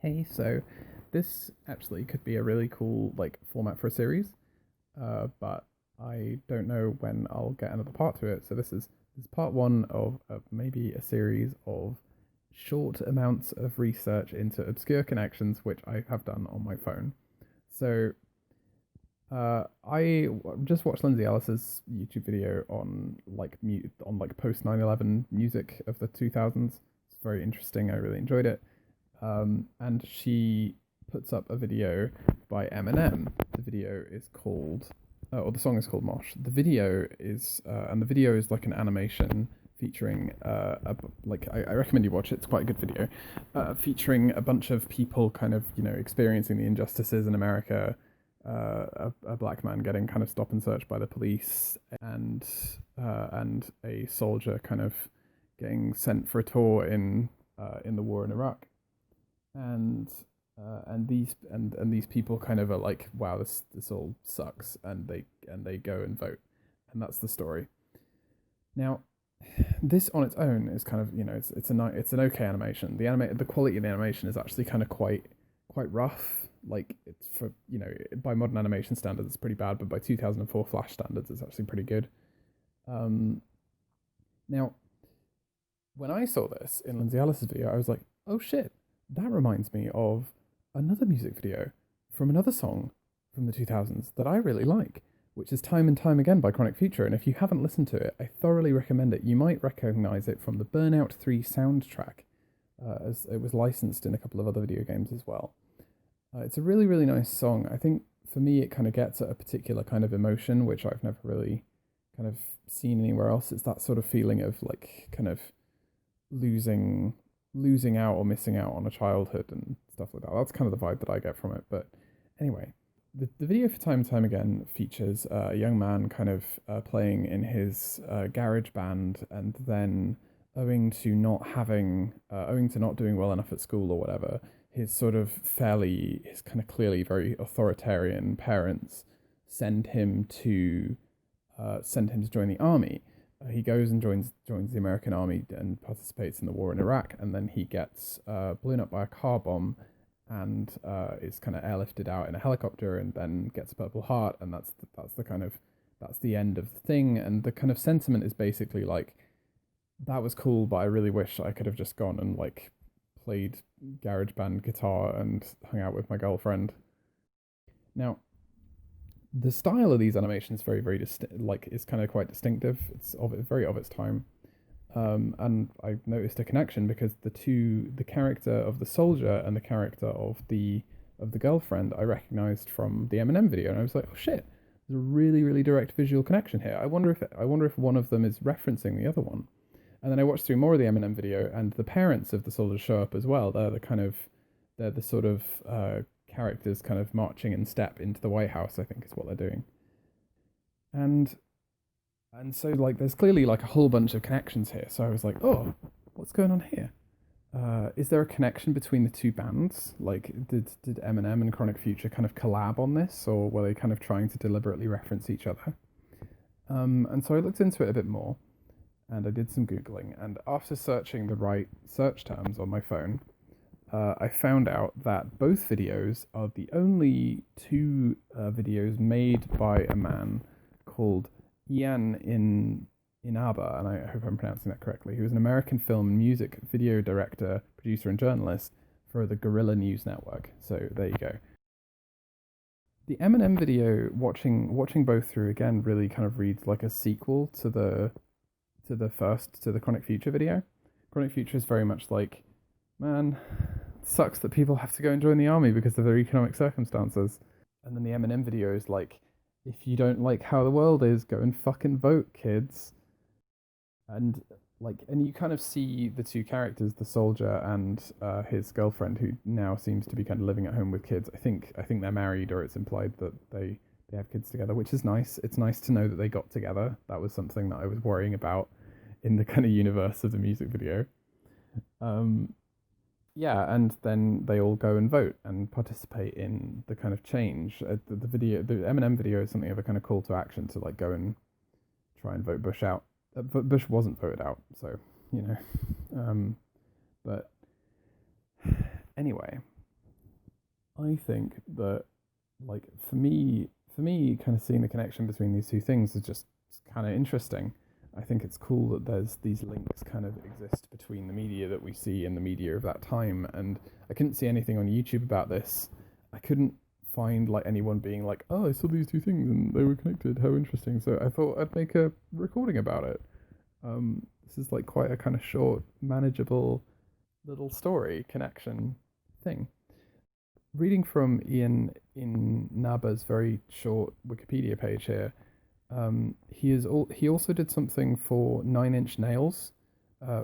Hey, so this actually could be a really cool like format for a series, but I don't know when I'll get another part to it. So this is part one of maybe a series of short amounts of research into obscure connections, which I have done on my phone. So just watched Lindsay Ellis's YouTube video on post 9/11 music of the 2000s. It's very interesting. I really enjoyed it. And she puts up a video by Eminem. The video is called, or the song is called Mosh. And the video is like an animation featuring, I recommend you watch it. It's quite a good video, featuring a bunch of people kind of, experiencing the injustices in America. A black man getting kind of stop and search by the police, and a soldier kind of getting sent for a tour in the war in Iraq, and and these people kind of are like, wow, this all sucks, and they go and vote, and that's the story. Now, this on its own is kind of, it's an okay animation. The quality of the animation is actually kind of quite rough. Like, it's for, by modern animation standards it's pretty bad, but by 2004 Flash standards it's actually pretty good. Um, Now, when I saw this in Lindsay Ellis's video, I was like, oh shit, that reminds me of another music video from another song from the 2000s that I really like, which is Time and Time Again by Chronic Future. And if you haven't listened to it, I thoroughly recommend it. You might recognize it from the Burnout 3 soundtrack, as it was licensed in a couple of other video games as well. It's a really, really nice song. I think for me, it kind of gets at a particular kind of emotion, which I've never really kind of seen anywhere else. It's that sort of feeling of like kind of losing losing out or missing out on a childhood and stuff like that. That's kind of the vibe that I get from it. But anyway, the video for Time and Time Again features a young man kind of playing in his garage band, and then owing to not doing well enough at school or whatever, his kind of clearly very authoritarian parents send him to send him to join the army. He goes and joins the American army and participates in the war in Iraq, and then he gets blown up by a car bomb, and is kind of airlifted out in a helicopter, and then gets a Purple Heart, and that's the end of the thing. And the kind of sentiment is basically like, that was cool, but I really wish I could have just gone and like played garage band guitar and hung out with my girlfriend. Now, the style of these animations is very, very is kind of quite distinctive. It's very of its time. And I noticed a connection because the character of the soldier and the character of the girlfriend, I recognized from the Eminem video, and I was like, oh shit, there's a really, really direct visual connection here. I wonder if one of them is referencing the other one. And then I watched through more of the Eminem video, and the parents of the soldiers show up as well. They're the sort of characters kind of marching in step into the White House, I think is what they're doing. And so like there's clearly like a whole bunch of connections here. So I was like, oh, what's going on here? Is there a connection between the two bands? Like, did Eminem and Chronic Future kind of collab on this, or were they kind of trying to deliberately reference each other? And so I looked into it a bit more, and I did some googling. And after searching the right search terms on my phone, I found out that both videos are the only two videos made by a man called Ian Inaba, and I hope I'm pronouncing that correctly. He was an American film and music video director, producer, and journalist for the Gorilla News Network. So there you go. The Eminem video, watching both through again, really kind of reads like a sequel to the Chronic Future video. Chronic Future is very much like, man, it sucks that people have to go and join the army because of their economic circumstances. And then the Eminem video is like, if you don't like how the world is, go and fucking vote, kids. And and you kind of see the two characters, the soldier and his girlfriend, who now seems to be kind of living at home with kids. I think they're married, or it's implied that they have kids together, which is nice. It's nice to know that they got together. That was something that I was worrying about in the kind of universe of the music video. Um, yeah, and then they all go and vote and participate in the kind of change. The Eminem video is something of a kind of call to action to like go and try and vote Bush out. But Bush wasn't voted out, so you know. But anyway, I think that, like, for me, kind of seeing the connection between these two things is just kind of interesting. I think it's cool that there's these links kind of exist between the media that we see and the media of that time. And I couldn't see anything on YouTube about this. I couldn't find like anyone being like, "Oh, I saw these two things and they were connected. How interesting!" So I thought I'd make a recording about it. This is like quite a kind of short, manageable little story connection thing. Reading from Ian in Naba's very short Wikipedia page here, he also did something for Nine Inch Nails,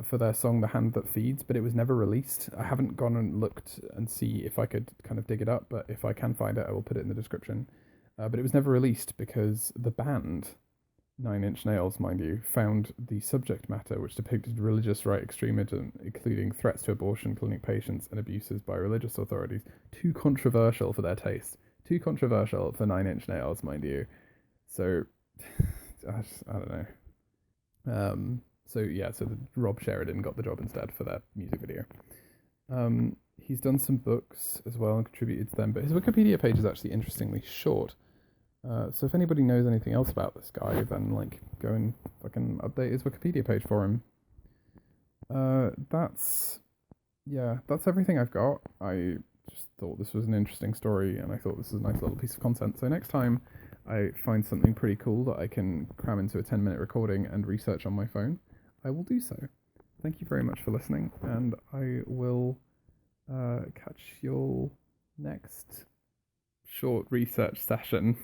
for their song "The Hand That Feeds," but it was never released. I haven't gone and looked and see if I could kind of dig it up, but if I can find it, I will put it in the description. But it was never released because the band Nine Inch Nails, mind you, found the subject matter, which depicted religious right extremism, including threats to abortion clinic patients and abuses by religious authorities, too controversial for their taste. Too controversial for Nine Inch Nails, mind you. So, I don't know. So yeah, so Rob Sheridan got the job instead for that music video. He's done some books as well and contributed to them, but his Wikipedia page is actually interestingly short. So if anybody knows anything else about this guy, then like go and fucking update his Wikipedia page for him. That's that's everything I've got. I just thought this was an interesting story, and I thought this was a nice little piece of content. So next time I find something pretty cool that I can cram into a 10-minute recording and research on my phone, I will do so. Thank you very much for listening, and I will catch you all next short research session.